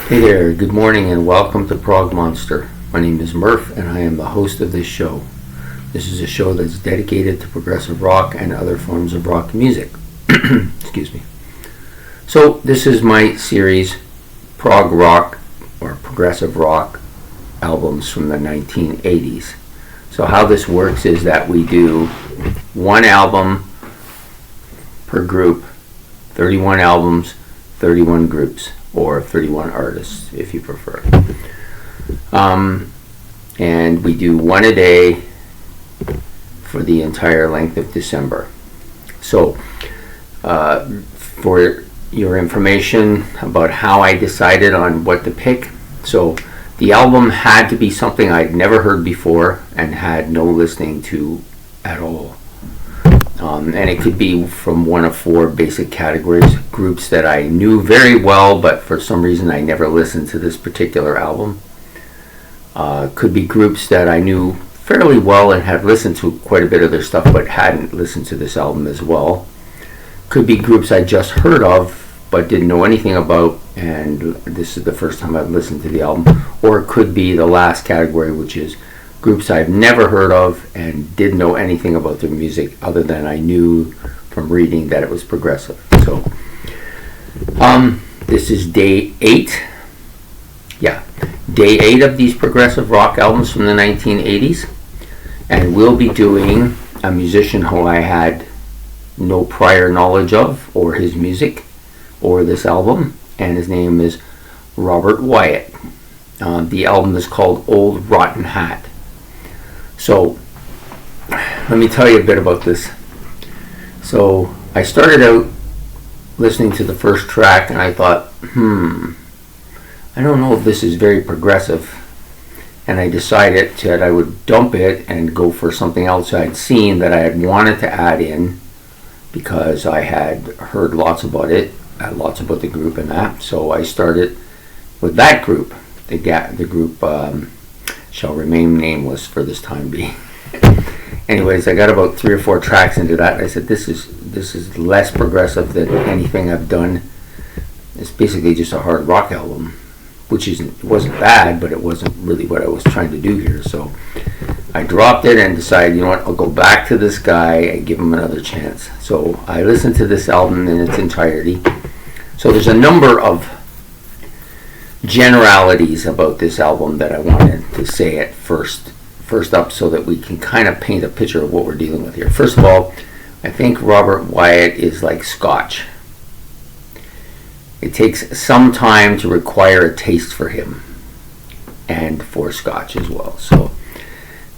Hey there, good morning and welcome to Prog Monster. My name is Murph and I am the host of this show. This is a show that's dedicated to progressive rock and other forms of rock music. Excuse me. So this is my series, Prog Rock or Progressive Rock albums from the 1980s. So how this works is that we do one album per group, 31 albums, 31 groups, or 31 artists if you prefer. And we do one a day for the entire length of December. So for your information about how I decided on what to pick, so the album had to be something I'd never heard before and had no listening to at all. And it could be from one of four basic categories: groups that I knew very well, but for some reason I never listened to this particular album. Could be groups that I knew fairly well and had listened to quite a bit of their stuff, but hadn't listened to this album as well. Could be groups I just heard of, but didn't know anything about, and this is the first time I've listened to the album. Or it could be the last category, which is groups I've never heard of and didn't know anything about their music other than I knew from reading that it was progressive. So this is day 8. Day 8 of these progressive rock albums from the 1980s. And we'll be doing a musician who I had no prior knowledge of, or his music, or this album, and his name is Robert Wyatt. The album is called Old Rotten Hat. So, let me tell you a bit about this. So, I started out listening to the first track and I thought, I don't know if this is very progressive. And I decided that I would dump it and go for something else I'd seen that I had wanted to add in, because I had heard lots about it, lots about the group and that. So I started with that group. The group shall remain nameless for this time being. Anyways, I got about 3 or 4 tracks into that, and I said, this is less progressive than anything I've done. It's basically just a hard rock album, which wasn't bad, but it wasn't really what I was trying to do here. So I dropped it and decided, you know what, I'll go back to this guy and give him another chance. So I listened to this album in its entirety. So there's a number of generalities about this album that I wanted to say at first up, so that we can kind of paint a picture of what we're dealing with here. First of all, I think Robert Wyatt is like Scotch. It takes some time to acquire a taste for him, and for Scotch as well. So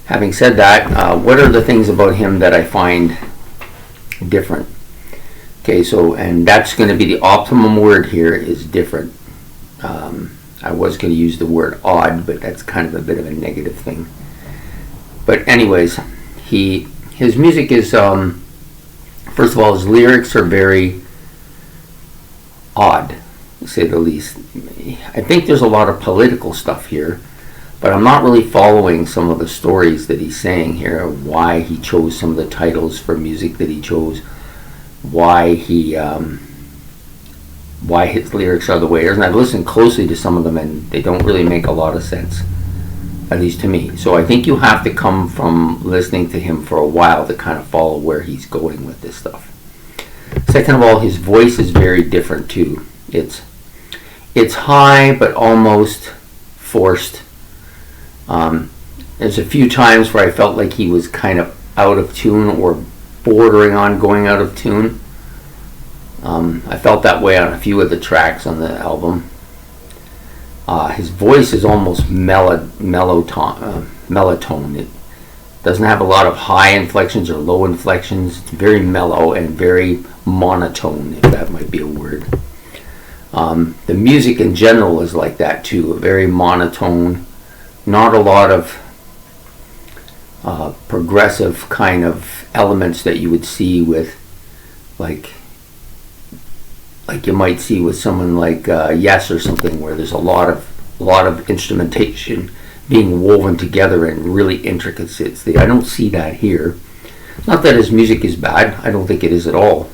having said that, what are the things about him that I find different? Okay, so, and that's going to be the optimum word here, is different. I was going to use the word odd, but that's kind of a bit of a negative thing. But anyways, his music is, first of all, his lyrics are very odd, to say the least. I think there's a lot of political stuff here, but I'm not really following some of the stories that he's saying here, why he chose some of the titles for music that he chose, why his lyrics are the way it is. And I've listened closely to some of them, and they don't really make a lot of sense, at least to me. So I think you have to come from listening to him for a while to kind of follow where he's going with this stuff. Second of all, his voice is very different too. It's high, but almost forced. There's a few times where I felt like he was kind of out of tune, or bordering on going out of tune. I felt that way on a few of the tracks on the album. His voice is almost mellotone. It doesn't have a lot of high inflections or low inflections. It's very mellow and very monotone, if that might be a word. The music in general is like that too, very monotone. Not a lot of progressive kind of elements that you would see with, like you might see with someone like Yes or something, where there's a lot of instrumentation being woven together and really intricate. I don't see that here. Not that his music is bad. I don't think it is at all.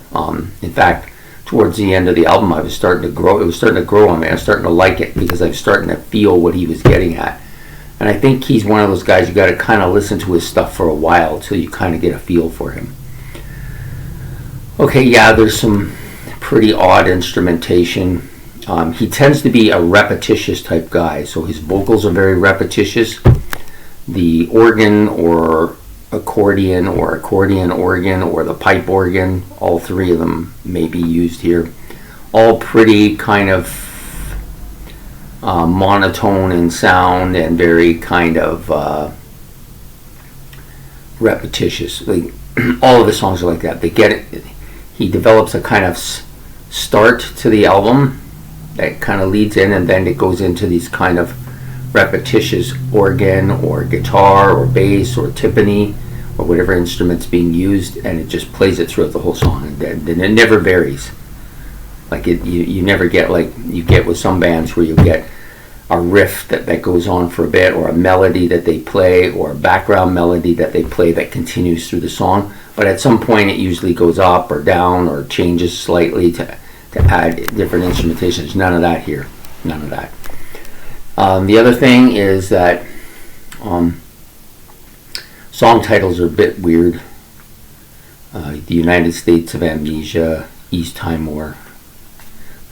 In fact, towards the end of the album, I was starting to grow. It was starting to grow on me. I was starting to like it because I was starting to feel what he was getting at. And I think he's one of those guys you got to kind of listen to his stuff for a while till you kind of get a feel for him. Okay, yeah, there's some pretty odd instrumentation. He tends to be a repetitious type guy, so his vocals are very repetitious. The organ or accordion organ or the pipe organ, all three of them may be used here. All pretty kind of monotone in sound and very kind of repetitious. Like, all of the songs are like that. They get it. He develops a kind of start to the album that kind of leads in, and then it goes into these kind of repetitious organ or guitar or bass or timpani or whatever instrument's being used, and it just plays it throughout the whole song, and it never varies. Like you never get like you get with some bands where you get a riff that goes on for a bit, or a melody that they play, or a background melody that they play that continues through the song, but at some point it usually goes up or down or changes slightly to add different instrumentations. None of that here. None of that. The other thing is that song titles are a bit weird. The United States of Amnesia, East Timor.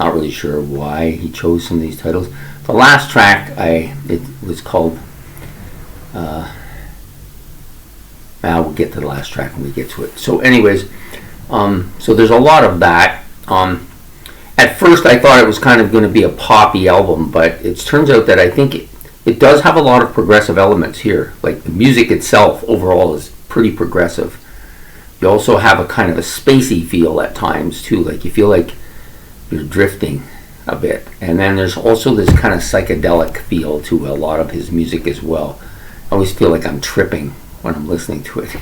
Not really sure why he chose some of these titles. The last track, it was called. We'll get to the last track when we get to it. So, anyways, so there's a lot of that. At first, I thought it was kind of going to be a poppy album, but it turns out that I think it does have a lot of progressive elements here. Like the music itself overall is pretty progressive. You also have a kind of a spacey feel at times too. Like you feel like you're drifting a bit. And then there's also this kind of psychedelic feel to a lot of his music as well. I always feel like I'm tripping when I'm listening to it.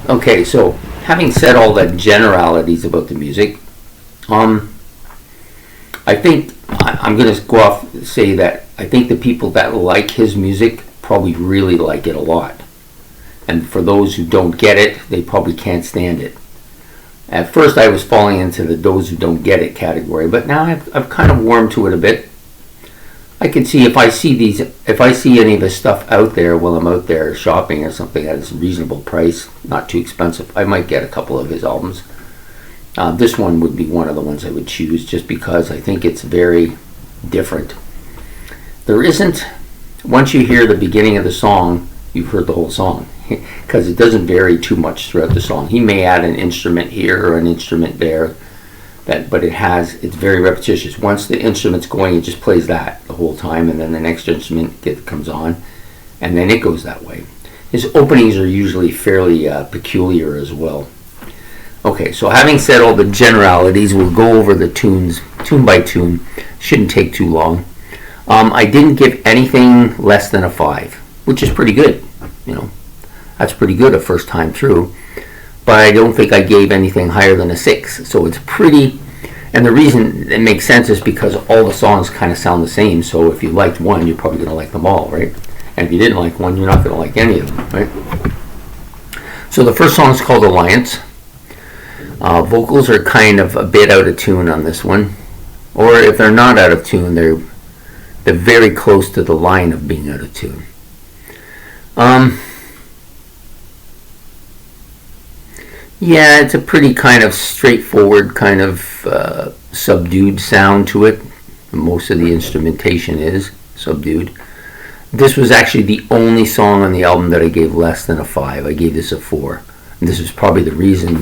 Okay, so having said all the generalities about the music, I think I'm going to go off and say that I think the people that like his music probably really like it a lot. And for those who don't get it, they probably can't stand it. At first I was falling into the those who don't get it category, but now I've kind of warmed to it a bit. I can see if I see any of his stuff out there while I'm out there shopping or something at a reasonable price, not too expensive, I might get a couple of his albums. This one would be one of the ones I would choose just because I think it's very different. There isn't, once you hear the beginning of the song, you've heard the whole song because it doesn't vary too much throughout the song. He may add an instrument here or an instrument there, but it's very repetitious. Once the instrument's going, it just plays that the whole time, and then the next instrument comes on, and then it goes that way. His openings are usually fairly peculiar as well. Okay, so having said all the generalities, we'll go over the tunes, tune by tune. Shouldn't take too long. I didn't give anything less than a 5, which is pretty good. You know, that's pretty good a first time through. But I don't think I gave anything higher than a 6. So it's pretty, and the reason it makes sense is because all the songs kind of sound the same. So if you liked one, you're probably going to like them all, right? And if you didn't like one, you're not going to like any of them, right? So the first song is called Alliance. Vocals are kind of a bit out of tune on this one, or if they're not out of tune, they're very close to the line of being out of tune. Yeah, it's a pretty kind of straightforward, kind of subdued sound to it. Most of the instrumentation is subdued. This was actually the only song on the album that I gave less than a 5. I gave this a 4. And this was probably the reason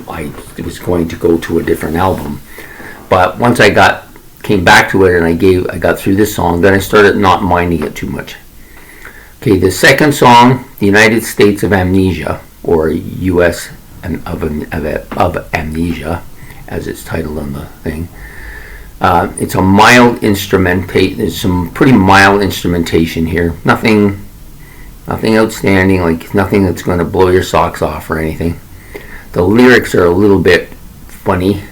I was going to go to a different album. But once I came back to it and I got through this song, then I started not minding it too much. Okay, the second song, The United States of Amnesia, or U.S. of Amnesia, as it's titled on the thing. It's a mild instrumentation. There's some pretty mild instrumentation here. Nothing outstanding, like nothing that's going to blow your socks off or anything. The lyrics are a little bit funny,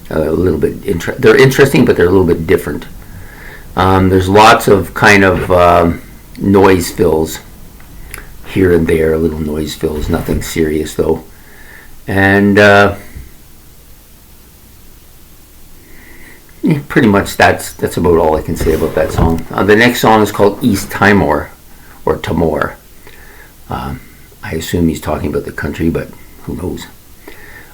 a little bit they're interesting, but they're a little bit different. There's lots of kind of noise fills here and there, little noise fills, nothing serious though. And pretty much that's about all I can say about that song. The next song is called East Timor, or Timor. I assume he's talking about the country, but who knows.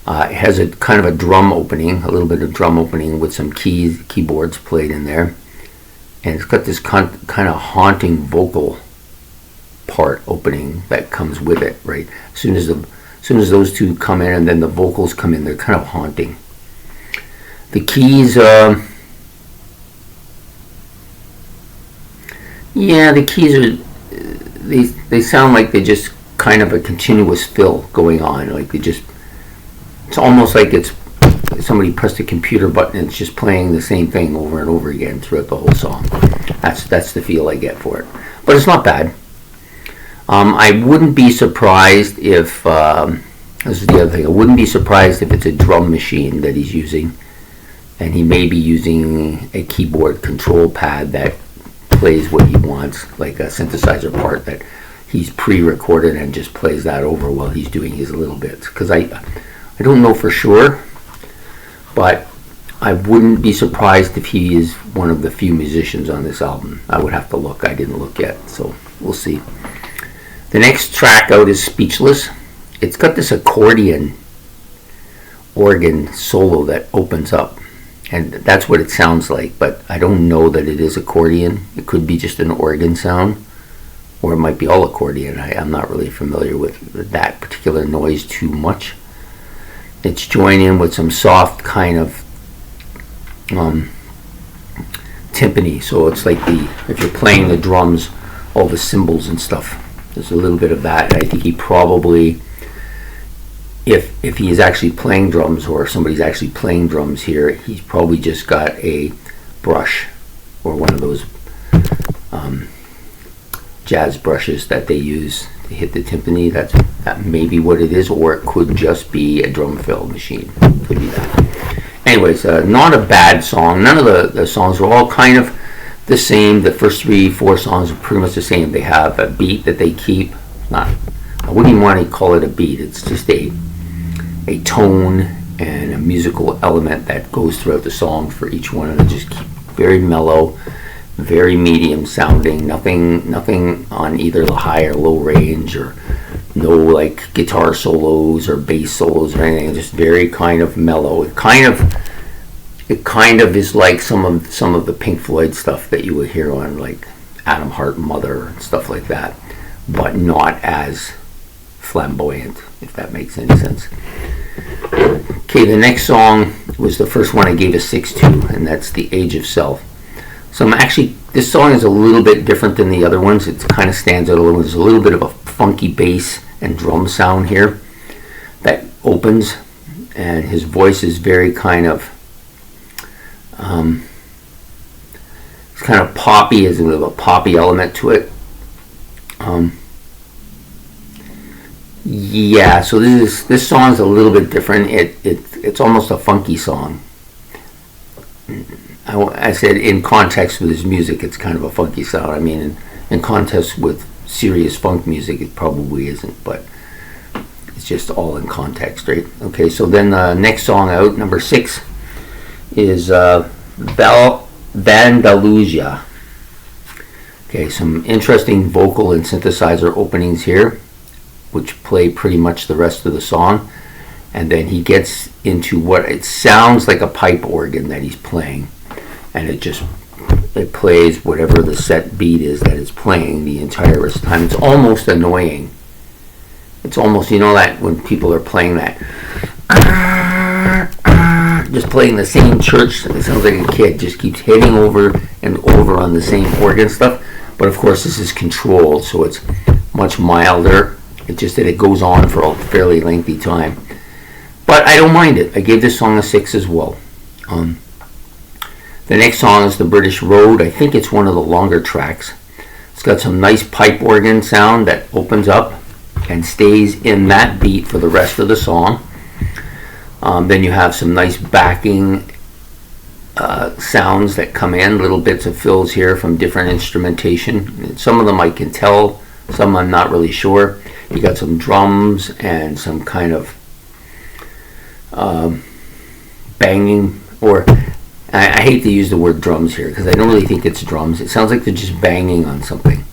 It has a kind of a drum opening, a little bit of drum opening with some keyboards played in there. And it's got this kind of haunting vocal part opening that comes with it, right? As soon as those two come in and then the vocals come in, they're kind of haunting. The keys, the keys are, they sound like they just kind of a continuous fill going on, like it's almost like it's somebody pressed a computer button and it's just playing the same thing over and over again throughout the whole song. That's the feel I get for it, but it's not bad. I wouldn't be surprised if this is the other thing. I wouldn't be surprised if it's a drum machine that he's using, and he may be using a keyboard control pad that plays what he wants, like a synthesizer part that he's pre-recorded and just plays that over while he's doing his little bits. Because I don't know for sure, but I wouldn't be surprised if he is one of the few musicians on this album. I would have to look. I didn't look yet, so we'll see. The next track out is Speechless. It's got this accordion organ solo that opens up, and that's what it sounds like, but I don't know that it is accordion. It could be just an organ sound, or it might be all accordion. I'm not really familiar with that particular noise too much. It's joined in with some soft kind of timpani, so it's like if you're playing the drums, all the cymbals and stuff. There's a little bit of that, and I think he probably, if he is actually playing drums or somebody's actually playing drums here, he's probably just got a brush or one of those jazz brushes that they use to hit the timpani. That may be what it is, or it could just be a drum fill machine. Could be that. Anyways, not a bad song. None of the songs are all kind of the same. The first 3-4 songs are pretty much the same. They have a beat that they keep. I wouldn't even want to call it a beat. It's just a tone and a musical element that goes throughout the song for each one, and it just keep very mellow, very medium sounding. Nothing on either the high or low range, or no like guitar solos or bass solos or anything. It's just very kind of mellow. It kind of is like some of the Pink Floyd stuff that you would hear on like Atom Heart Mother and stuff like that, but not as flamboyant, if that makes any sense. Okay, the next song was the first one I gave a 6 to, and that's The Age of Self. So this song is a little bit different than the other ones. It kind of stands out a little. There's a little bit of a funky bass and drum sound here that opens, and his voice is very kind of it's kind of poppy. There's a bit of a poppy element to it. So this song's a little bit different. It's almost a funky song. I said in context with his music, it's kind of a funky sound. I mean, in context with serious funk music, it probably isn't, but it's just all in context, right? Okay, so then the next song out, number 6, is Vandalusia. Okay, some interesting vocal and synthesizer openings here, which play pretty much the rest of the song, and then he gets into what it sounds like a pipe organ that he's playing, and it plays whatever the set beat is that it's playing the entire rest of the time. It's almost annoying. It's almost, that when people are playing that, just playing the same church, it sounds like a kid just keeps hitting over and over on the same organ stuff. But of course this is controlled, so it's much milder. It's just that it goes on for a fairly lengthy time. But I don't mind it. I gave this song a 6 as well. The next song is The British Road. I think it's one of the longer tracks. It's got some nice pipe organ sound that opens up and stays in that beat for the rest of the song. Then you have some nice backing sounds that come in, little bits of fills here from different instrumentation. Some of them I can tell, some I'm not really sure. You got some drums and some kind of banging, or I hate to use the word drums here because I don't really think it's drums. It sounds like they're just banging on something.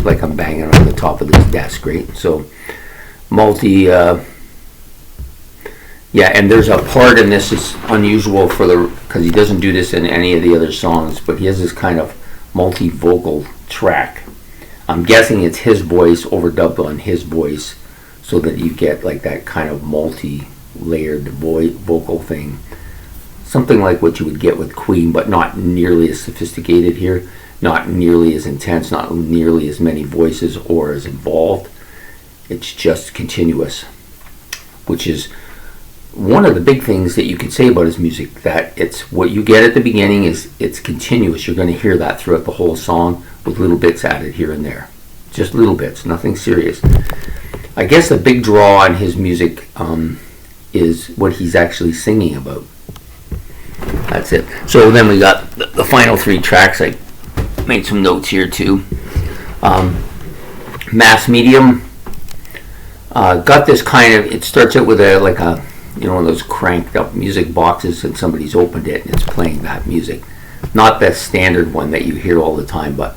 Like I'm banging on the top of this desk, right? So yeah, and there's a part in this is unusual because he doesn't do this in any of the other songs, but he has this kind of multi-vocal track. I'm guessing it's his voice overdubbed on his voice so that you get like that kind of multi-layered vocal thing. Something like what you would get with Queen, but not nearly as sophisticated here, not nearly as intense, not nearly as many voices or as involved. It's just continuous, which is one of the big things that you could say about his music, that it's what you get at the beginning is it's continuous. You're going to hear that throughout the whole song with little bits added here and there. Just little bits, nothing serious. I guess the big draw on his music is what he's actually singing about. That's it. So then we got the final 3 tracks. I made some notes here too. Mass Medium got this kind of, it starts out with one of those cranked up music boxes, and somebody's opened it and it's playing that music. Not the standard one that you hear all the time, but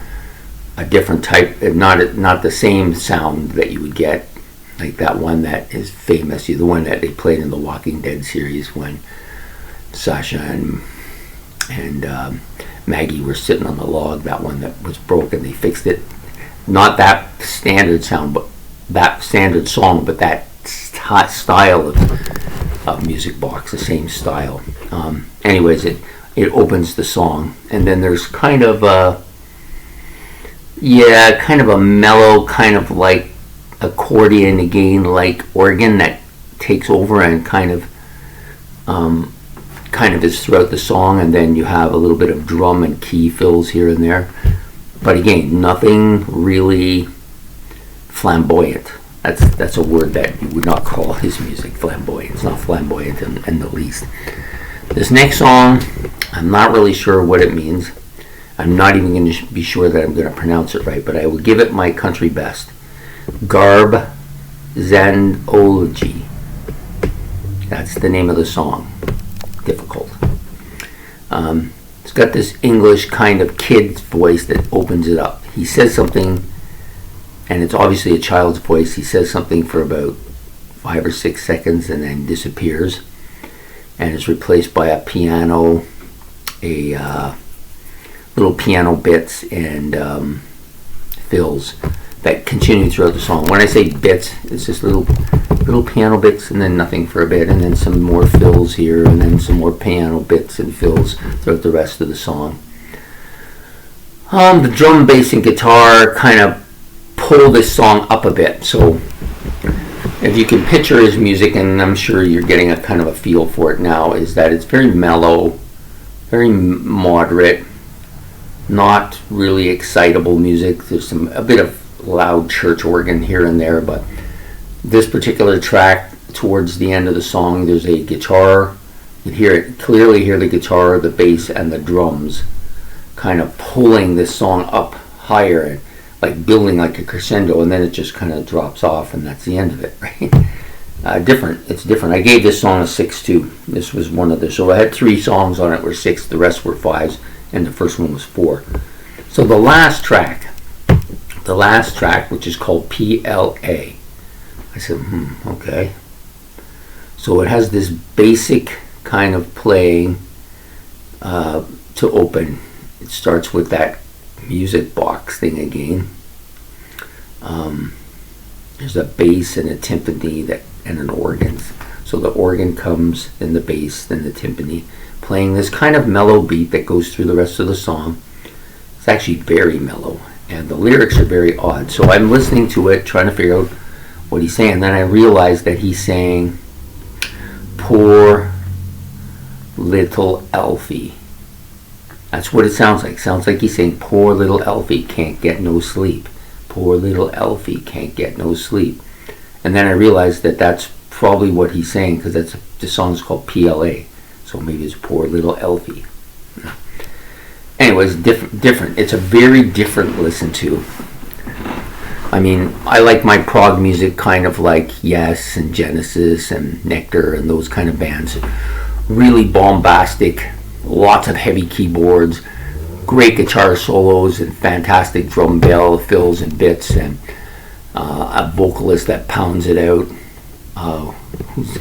a different type, not the same sound that you would get, like that one that is famous, the one that they played in the Walking Dead series when Sasha and Maggie were sitting on the log, that one that was broken, they fixed it. Not that standard sound, but that standard song, but that style of music box, the same style. Anyways, it opens the song, and then there's kind of a mellow, kind of like accordion again, like organ that takes over and kind of is throughout the song, and then you have a little bit of drum and key fills here and there. But again, nothing really flamboyant. That's a word that you would not call his music flamboyant. It's not flamboyant in the least. This next song, I'm not really sure what it means. I'm not even going to be sure that I'm going to pronounce it right, but I will give it my country best. Garb Zandology. That's the name of the song. Difficult. It's got this English kind of kid's voice that opens it up. He says something, and it's obviously a child's voice. He says something for about 5 or 6 seconds and then disappears and is replaced by a piano, little piano bits and fills that continue throughout the song. When I say bits, it's just little piano bits and then nothing for a bit, and then some more fills here, and then some more piano bits and fills throughout the rest of the song. The drum, bass, and guitar kind of pull this song up a bit. So if you can picture his music, and I'm sure you're getting a kind of a feel for it now, is that it's very mellow, very moderate, not really excitable music. There's a bit of loud church organ here and there, but this particular track, towards the end of the song, there's a guitar. You can clearly hear the guitar, the bass, and the drums kind of pulling this song up higher, and like building like a crescendo, and then it just kind of drops off, and that's the end of it, right? It's different. I gave this song a 6-2. This was one of the, so I had 3 songs on it were 6, the rest were 5s, and the first one was 4. So the last track, which is called PLA, I said, okay. So it has this basic kind of playing to open. It starts with that music box thing again. There's a bass and a timpani and an organ. So the organ comes, then the bass, then the timpani, playing this kind of mellow beat that goes through the rest of the song. It's actually very mellow, and the lyrics are very odd. So I'm listening to it, trying to figure out what he's saying. Then I realized that he's saying, "Poor little Elfie." That's what it sounds like. Sounds like he's saying, "Poor little Elfie can't get no sleep. Poor little Elfie can't get no sleep." And then I realized that that's probably what he's saying, because the song's called PLA. So maybe it's "Poor little Elfie." Anyways, different. It's a very different listen to. I mean, I like my prog music kind of like Yes and Genesis and Nectar and those kind of bands. really bombastic, lots of heavy keyboards, great guitar solos, and fantastic drum fills and bits, and a vocalist that pounds it out, who's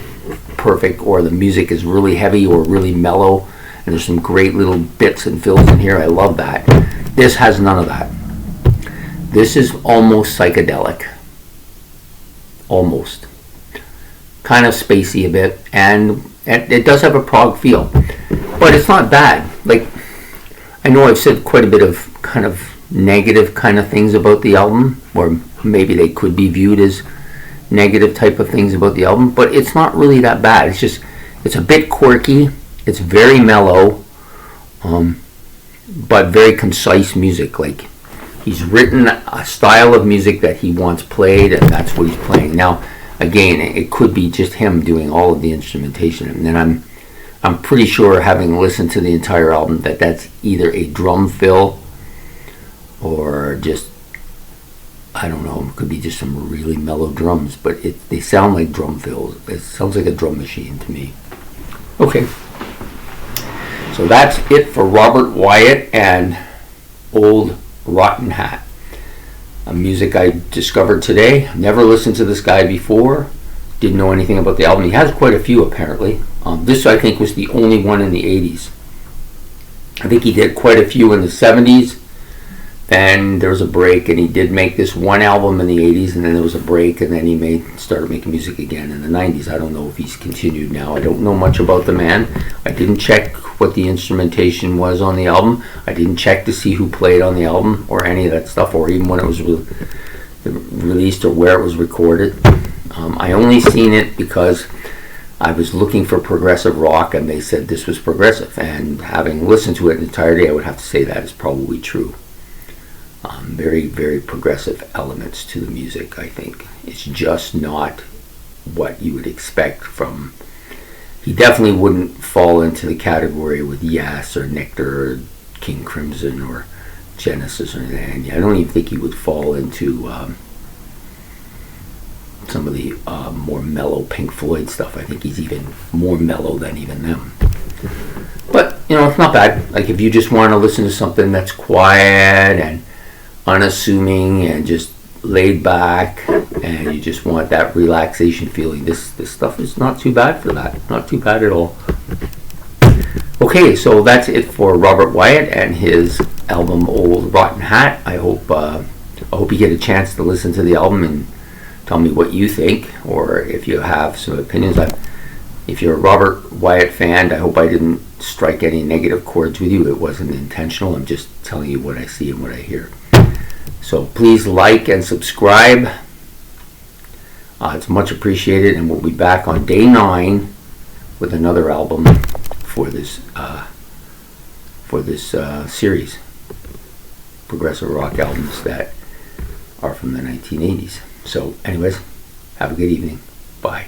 perfect, or the music is really heavy or really mellow, and there's some great little bits and fills in here. I love that. This has none of that. This is almost psychedelic. Almost. Kind of spacey a bit, and it does have a prog feel, but it's not bad. Like, I know I've said quite a bit of kind of negative kind of things about the album, or maybe they could be viewed as negative type of things about the album, but it's not really that bad. It's just, it's a bit quirky, it's very mellow, but very concise music. Like, he's written a style of music that he wants played, and that's what he's playing. Now, again, it could be just him doing all of the instrumentation, and then I'm pretty sure, having listened to the entire album, that that's either a drum fill or just, I don't know, it could be just some really mellow drums, but they sound like drum fills. It sounds like a drum machine to me. Okay, so that's it for Robert Wyatt and Old Rotten Hat. A music I discovered today. Never listened to this guy before. Didn't know anything about the album. He has quite a few, apparently. This, I think, was the only one in the 80s. I think he did quite a few in the 70s. Then there was a break, and he did make this one album in the 80s, and then there was a break, and then he started making music again in the 90s. I don't know if he's continued now. I don't know much about the man. I didn't check what the instrumentation was on the album. I didn't check to see who played on the album or any of that stuff, or even when it was released or where it was recorded. I only seen it because I was looking for progressive rock, and they said this was progressive, and having listened to it in entirety, I would have to say that is probably true. Very, very progressive elements to the music, I think. It's just not what you would expect from... He definitely wouldn't fall into the category with Yes or Nectar or King Crimson or Genesis or anything. I don't even think he would fall into some of the more mellow Pink Floyd stuff. I think he's even more mellow than even them. But, it's not bad. Like, if you just want to listen to something that's quiet and unassuming and just laid back, and you just want that relaxation feeling, this stuff is not too bad for that. Not too bad at all. Okay, so that's it for Robert Wyatt and his album Old Rotten Hat. I hope you get a chance to listen to the album and tell me what you think, or if you have some opinions. If you're a Robert Wyatt fan, I hope I didn't strike any negative chords with you. It wasn't intentional. I'm just telling you what I see and what I hear. So please like and subscribe. It's much appreciated, and we'll be back on day 9 with another album for this series. Progressive rock albums that are from the 1980s. So anyways, have a good evening. Bye.